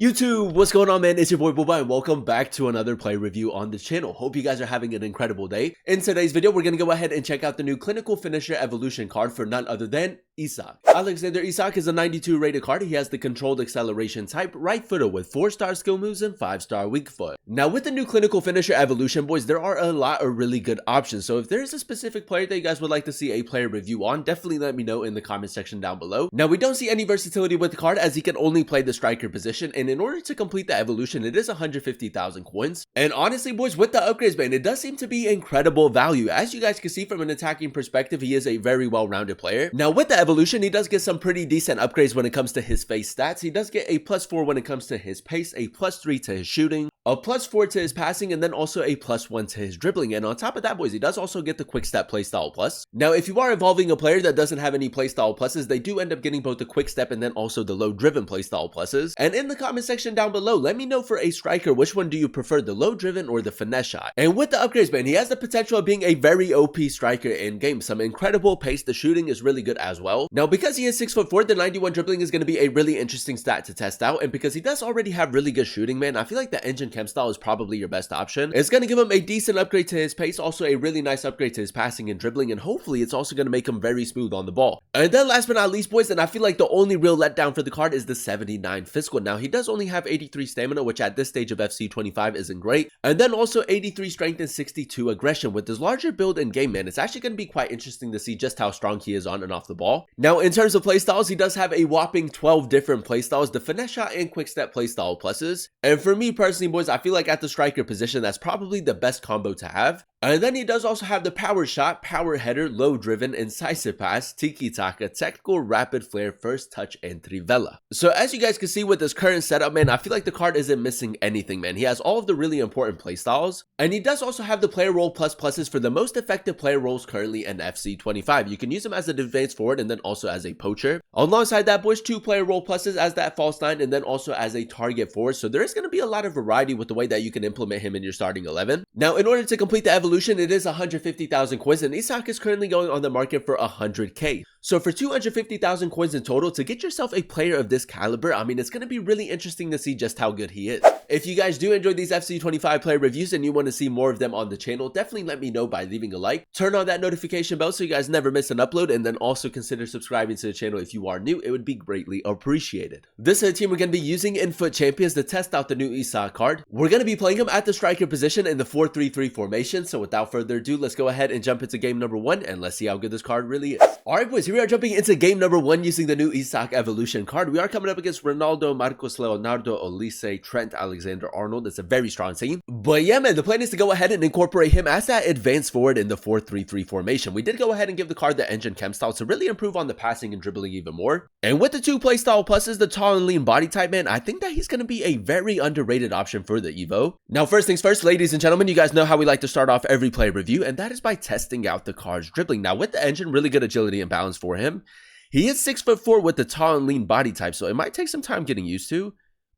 YouTube, what's going on, man? It's your boy Booba and welcome back to another play review on this channel. Hope you guys are having an incredible day. In today's video, we're going to go ahead and check out the new Clinical Finisher Evolution card for none other than Isak. Alexander Isak is a 92 rated card. He has the controlled acceleration type, right footer with 4-star skill moves and 5-star weak foot. Now with the new Clinical Finisher Evolution, boys, there are a lot of really good options. So if there's a specific player that you guys would like to see a player review on, definitely let me know in the comment section down below. Now we don't see any versatility with the card as he can only play the striker position, and in order to complete the evolution, it is 150,000 coins. And honestly, boys, with the upgrades, man, it does seem to be incredible value. As you guys can see from an attacking perspective, he is a very well-rounded player. Now with the evolution, he does get some pretty decent upgrades when it comes to his face stats. He does get a +4 when it comes to his pace, a +3 to his shooting, a +4 to his passing, and then also a +1 to his dribbling. And on top of that, boys, he does also get the quick step playstyle plus. Now, if you are evolving a player that doesn't have any playstyle pluses, they do end up getting both the quick step and then also the low driven playstyle pluses. And in the comment section down below, let me know for a striker, which one do you prefer, the low driven or the finesse shot? And with the upgrades, man, he has the potential of being a very OP striker in game. Some incredible pace. The shooting is really good as well. Now, because he is 6'4", the 91 dribbling is going to be a really interesting stat to test out. And because he does already have really good shooting, man, I feel like the engine chem style is probably your best option. It's going to give him a decent upgrade to his pace, also a really nice upgrade to his passing and dribbling, and hopefully it's also going to make him very smooth on the ball. And then last but not least, boys, and I feel like the only real letdown for the card is the 79 physical. Now, he does only have 83 stamina, which at this stage of FC 25 isn't great, and then also 83 strength and 62 aggression. With his larger build in game, man, it's actually going to be quite interesting to see just how strong he is on and off the ball. Now, in terms of playstyles, he does have a whopping 12 different playstyles, the finesse shot and quick step playstyle pluses. And for me personally, boys, I feel like at the striker position, that's probably the best combo to have. And then he does also have the power shot, power header, low driven, incisive pass, tiki taka, technical, rapid flare, first touch, and trivela. So as you guys can see with this current setup, man, I feel like the card isn't missing anything, man. He has all of the really important playstyles, and he does also have the player role pluses for the most effective player roles currently in FC 25. You can use him as an advanced forward and then also as a poacher. Alongside that, boys, 2 player role pluses as that false 9 and then also as a target forward. So there is going to be a lot of variety with the way that you can implement him in your starting 11. Now, in order to complete the evolution, it is 150,000 coins, and Isak is currently going on the market for 100k. So for 250,000 coins in total, to get yourself a player of this caliber, I mean, it's going to be really interesting to see just how good he is. If you guys do enjoy these FC 25 player reviews and you want to see more of them on the channel, definitely let me know by leaving a like, turn on that notification bell so you guys never miss an upload, and then also consider subscribing to the channel if you are new. It would be greatly appreciated. This is a team we're going to be using in Foot Champions to test out the new Isak card. We're going to be playing him at the striker position in the 4-3-3 formation. So without further ado, let's go ahead and jump into game number 1 and let's see how good this card really is. Alright, boys, here we are jumping into game number 1 using the new Isak Evolution card. We are coming up against Ronaldo, Marcos Leonardo, Olise, Trent Alexander-Arnold. It's a very strong team. But yeah, man, the plan is to go ahead and incorporate him as that advanced forward in the 4-3-3 formation. We did go ahead and give the card the engine chem style to really improve on the passing and dribbling even more. And with the 2 playstyle pluses, the tall and lean body type, man, I think that he's going to be a very underrated option for the Evo. Now, first things first, ladies and gentlemen, you guys know how we like to start off every play review, and that is by testing out the card's dribbling. Now, with the engine, really good agility and balance for him. He is 6'4" with the tall and lean body type, so it might take some time getting used to.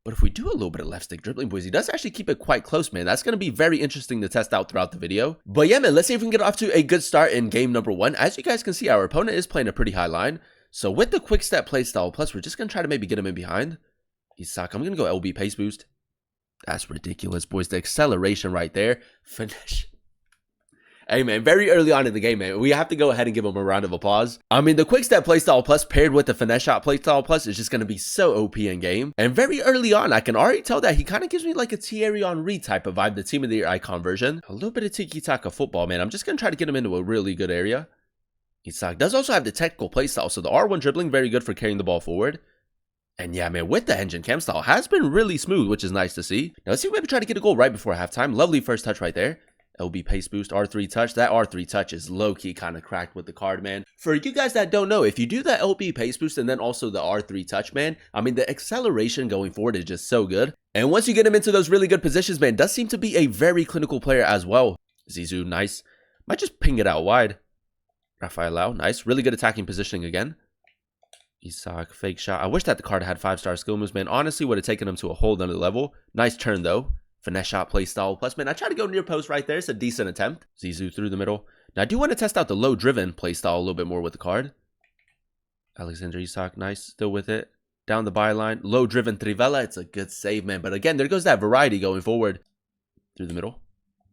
But if we do a little bit of left stick dribbling, boys, he does actually keep it quite close, man. That's going to be very interesting to test out throughout the video. But yeah, man, let's see if we can get off to a good start in game number 1. As you guys can see, our opponent is playing a pretty high line. So with the quick step playstyle plus, we're just going to try to maybe get him in behind. Isak, I'm going to go LB pace boost. That's ridiculous, boys. The acceleration right there. Finish. Hey, man, very early on in the game, man, we have to go ahead and give him a round of applause. I mean, the quick step playstyle plus paired with the finesse shot playstyle plus is just going to be so OP in game. And very early on, I can already tell that he kind of gives me like a Thierry Henry type of vibe, the team of the year icon version. A little bit of tiki-taka football, man. I'm just going to try to get him into a really good area. Isak does also have the technical playstyle, so the R1 dribbling, very good for carrying the ball forward. And yeah, man, with the engine chem style, has been really smooth, which is nice to see. Now, let's see if we maybe try to get a goal right before halftime. Lovely first touch right there. LB pace boost, R3 touch. That R3 touch is low-key kind of cracked with the card, man. For you guys that don't know, if you do that LB pace boost and then also the R3 touch, man, I mean, the acceleration going forward is just so good. And once you get him into those really good positions, man, does seem to be a very clinical player as well. Zizou, nice. Might just ping it out wide. Rafael, nice. Really good attacking positioning again. Isak, fake shot. I wish that the card had 5-star skill moves, man. Honestly, would have taken him to a whole nother level. Nice turn, though. Finesse shot playstyle plus, man, I try to go near post right there. It's a decent attempt. Zizou through the middle. Now, I do want to test out the low driven playstyle a little bit more with the card. Alexander Isak, nice. Still with it. down the byline, low driven Trivela. It's a good save, man. But again, there goes that variety going forward. Through the middle.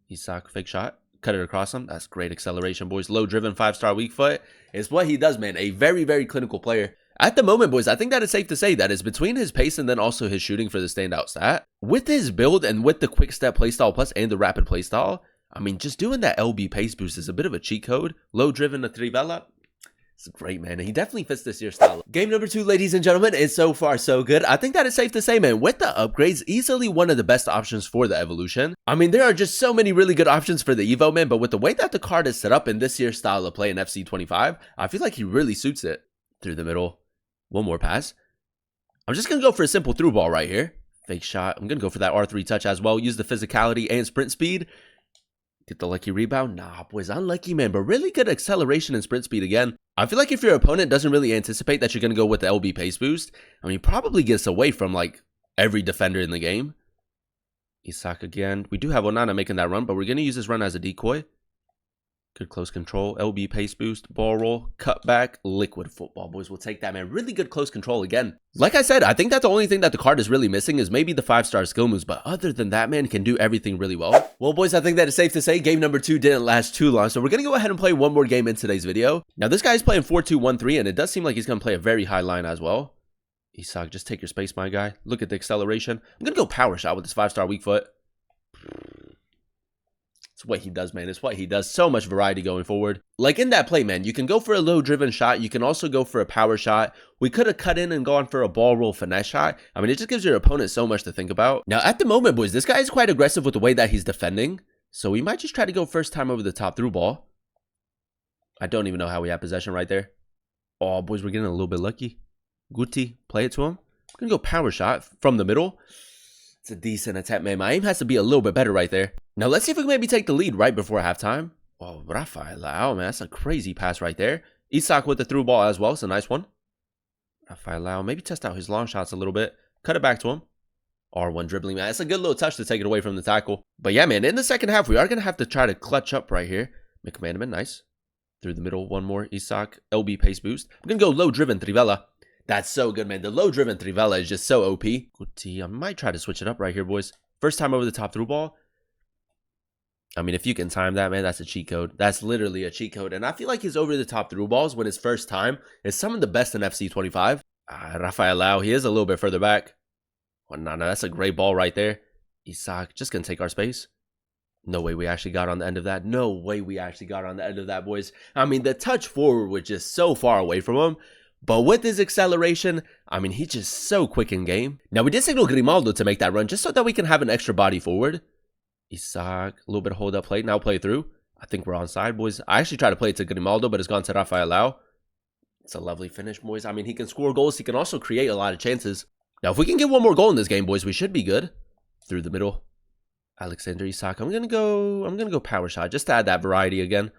Isak, fake shot. Cut it across him. That's great acceleration, boys. Low driven, 5-star weak foot. It's what he does, man. A very, very clinical player. At the moment, boys, I think that it's safe to say that it's between his pace and then also his shooting for the standout stat. With his build and with the quick step playstyle plus and the rapid playstyle, I mean, just doing that LB pace boost is a bit of a cheat code. Low driven to Trivela. It's great, man. He definitely fits this year's style. Game number 2, ladies and gentlemen, is so far so good. I think that it's safe to say, man, with the upgrades, easily one of the best options for the Evolution. I mean, there are just so many really good options for the Evo, man, but with the way that the card is set up in this year's style of play in FC25, I feel like he really suits it. Through the middle. One more pass. I'm just going to go for a simple through ball right here. Fake shot. I'm going to go for that R3 touch as well. Use the physicality and sprint speed. Get the lucky rebound. Nah, boys, unlucky, man, but really good acceleration and sprint speed again. I feel like if your opponent doesn't really anticipate that you're going to go with the LB pace boost, I mean, probably gets away from, like, every defender in the game. Isak again. We do have Onana making that run, but we're going to use this run as a decoy. Good close control. LB pace boost. Ball roll. Cut back. Liquid football, boys. We'll take that, man. Really good close control again. Like I said, I think that the only thing that the card is really missing is maybe the 5-star skill moves, but other than that, man, can do everything really well. Well, boys, I think that it's safe to say game number 2 didn't last too long, so we're going to go ahead and play one more game in today's video. Now, this guy's playing 4-2-1-3, and it does seem like he's going to play a very high line as well. Isak, just take your space, my guy. Look at the acceleration. I'm going to go power shot with this 5-star weak foot. It's what he does, man. It's what he does. So much variety going forward. Like in that play, man, you can go for a low driven shot. You can also go for a power shot. We could have cut in and gone for a ball roll finesse shot. I mean, it just gives your opponent so much to think about. Now, at the moment, boys, this guy is quite aggressive with the way that he's defending. So we might just try to go first time over the top through ball. I don't even know how we have possession right there. Oh, boys, we're getting a little bit lucky. Guti, play it to him. We're going to go power shot from the middle. It's a decent attempt, man. My aim has to be a little bit better right there. Now, let's see if we can maybe take the lead right before halftime. Oh, Rafael, man, that's a crazy pass right there. Isak with the through ball as well. It's a nice one. Rafael, maybe test out his long shots a little bit. Cut it back to him. R1 dribbling, man. It's a good little touch to take it away from the tackle. But yeah, man, in the second half, we are going to have to try to clutch up right here. Make a man-to-man, nice. Through the middle, one more. Isak, LB pace boost. I'm going to go low driven Trivela. That's so good, man. The low driven Trivela is just so OP. Good T. I might try to switch it up right here, boys. First time over the top through ball. I mean, if you can time that, man, that's a cheat code. That's literally a cheat code. And I feel like his over the top through balls when his first time is some of the best in FC25. Rafael, he is a little bit further back. Oh, no, that's a great ball right there. Isak, just going to take our space. No way we actually got on the end of that. No way we actually got on the end of that, boys. I mean, the touch forward was just so far away from him. But with his acceleration, I mean, he's just so quick in game. Now, we did signal Grimaldo to make that run just so that we can have an extra body forward. Isak, a little bit of hold up play. Now play through. I think we're onside, boys. I actually tried to play it to Grimaldo, but it's gone to Rafael. It's a lovely finish, boys. I mean, he can score goals. He can also create a lot of chances. Now, if we can get one more goal in this game, boys, we should be good. Through the middle. Alexander Isak. I'm gonna go power shot just to add that variety again.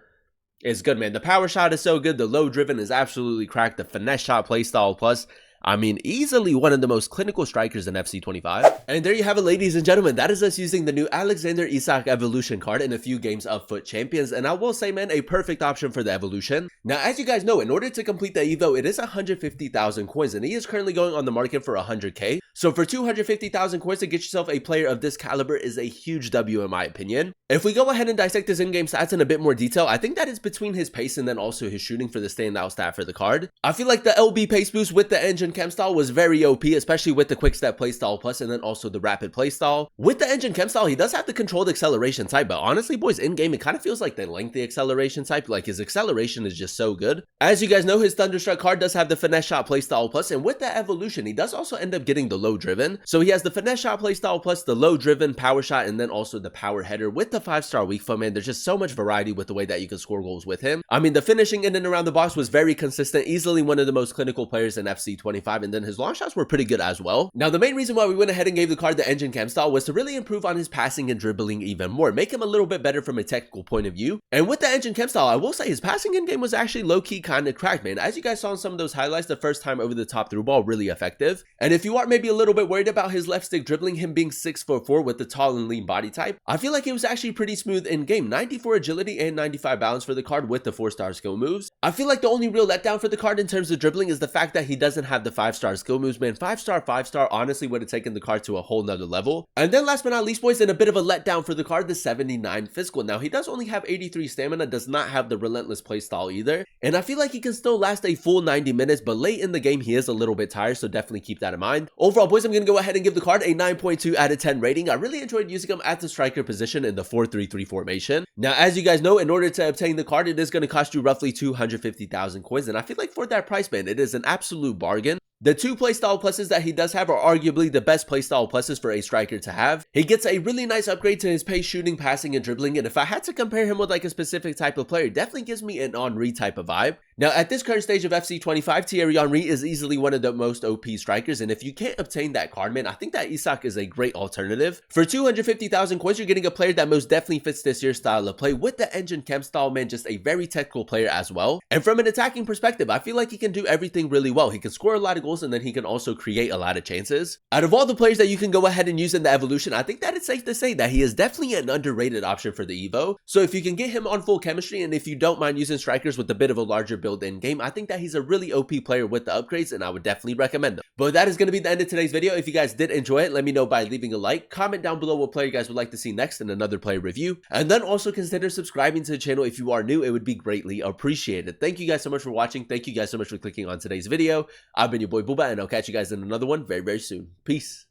It's good, man. The power shot is so good. The low driven is absolutely cracked. The finesse shot playstyle plus, I mean, easily one of the most clinical strikers in FC25. And there you have it, ladies and gentlemen. That is us using the new Alexander Isak Evolution card in a few games of Foot Champions. And I will say, man, a perfect option for the Evolution. Now, as you guys know, in order to complete the Evo, it is 150,000 coins. And he is currently going on the market for 100k. So for 250,000 coins to get yourself a player of this caliber is a huge W in my opinion. If we go ahead and dissect his in-game stats in a bit more detail, I think that is between his pace and then also his shooting for the standout stat for the card. I feel like the LB pace boost with the engine chem style was very OP, especially with the quick step playstyle plus and then also the rapid playstyle. With the engine chem style, he does have the controlled acceleration type, but honestly, boys, in-game, it kind of feels like the lengthy acceleration type. Like his acceleration is just so good. As you guys know, his Thunderstruck card does have the finesse shot playstyle plus, and with the Evolution, he does also end up getting the low driven. So he has the finesse shot playstyle plus, the low driven, power shot, and then also the power header with the 5-star weak foot, man. There's just so much variety with the way that you can score goals with him. I mean, the finishing in and around the box was very consistent, easily one of the most clinical players in FC25, and then his long shots were pretty good as well. Now, the main reason why we went ahead and gave the card the engine chem style was to really improve on his passing and dribbling even more, make him a little bit better from a technical point of view. And with the engine chem style, I will say his passing in game was actually low-key kind of cracked, man. As you guys saw in some of those highlights, the first time over the top through ball, really effective. And if you are maybe a little bit worried about his left stick dribbling, him being 6'4" with the tall and lean body type, I feel like it was actually pretty smooth in game. 94 agility and 95 balance for the card with the 4-star skill moves. I feel like the only real letdown for the card in terms of dribbling is the fact that he doesn't have the 5-star skill moves, man. 5-star, 5-star honestly would have taken the card to a whole nother level. And then last but not least, boys, in a bit of a letdown for the card, the 79 physical. Now, he does only have 83 stamina, does not have the relentless playstyle either. And I feel like he can still last a full 90 minutes, but late in the game, he is a little bit tired, so definitely keep that in mind. Overall, boys, I'm going to go ahead and give the card a 9.2 out of 10 rating. I really enjoyed using him at the striker position in the 4-3-3 formation. Now, as you guys know, in order to obtain the card, it is going to cost you roughly 250,000 coins, and I feel like for that price, man, it is an absolute bargain. The two playstyle pluses that he does have are arguably the best playstyle pluses for a striker to have. He gets a really nice upgrade to his pace, shooting, passing, and dribbling, and if I had to compare him with like a specific type of player, it definitely gives me an Henry type of vibe. Now, at this current stage of FC25, Thierry Henry is easily one of the most OP strikers, and if you can't obtain that card, man, I think that Isak is a great alternative. For 250,000 coins, you're getting a player that most definitely fits this year's style of play with the engine chem style, man, just a very technical player as well. And from an attacking perspective, I feel like he can do everything really well. He can score a lot of goals, and then he can also create a lot of chances. Out of all the players that you can go ahead and use in the evolution, I think that it's safe to say that he is definitely an underrated option for the Evo. So if you can get him on full chemistry, and if you don't mind using strikers with a bit of a larger build in game, I think that he's a really OP player with the upgrades, and I would definitely recommend him. But that is going to be the end of today's video. If you guys did enjoy it, let me know by leaving a like, comment down below what player you guys would like to see next in another player review, and then also consider subscribing to the channel if you are new. It would be greatly appreciated. Thank you guys so much for watching. Thank you guys so much for clicking on today's video. I've been your boy Booba, and I'll catch you guys in another one very, very soon. Peace.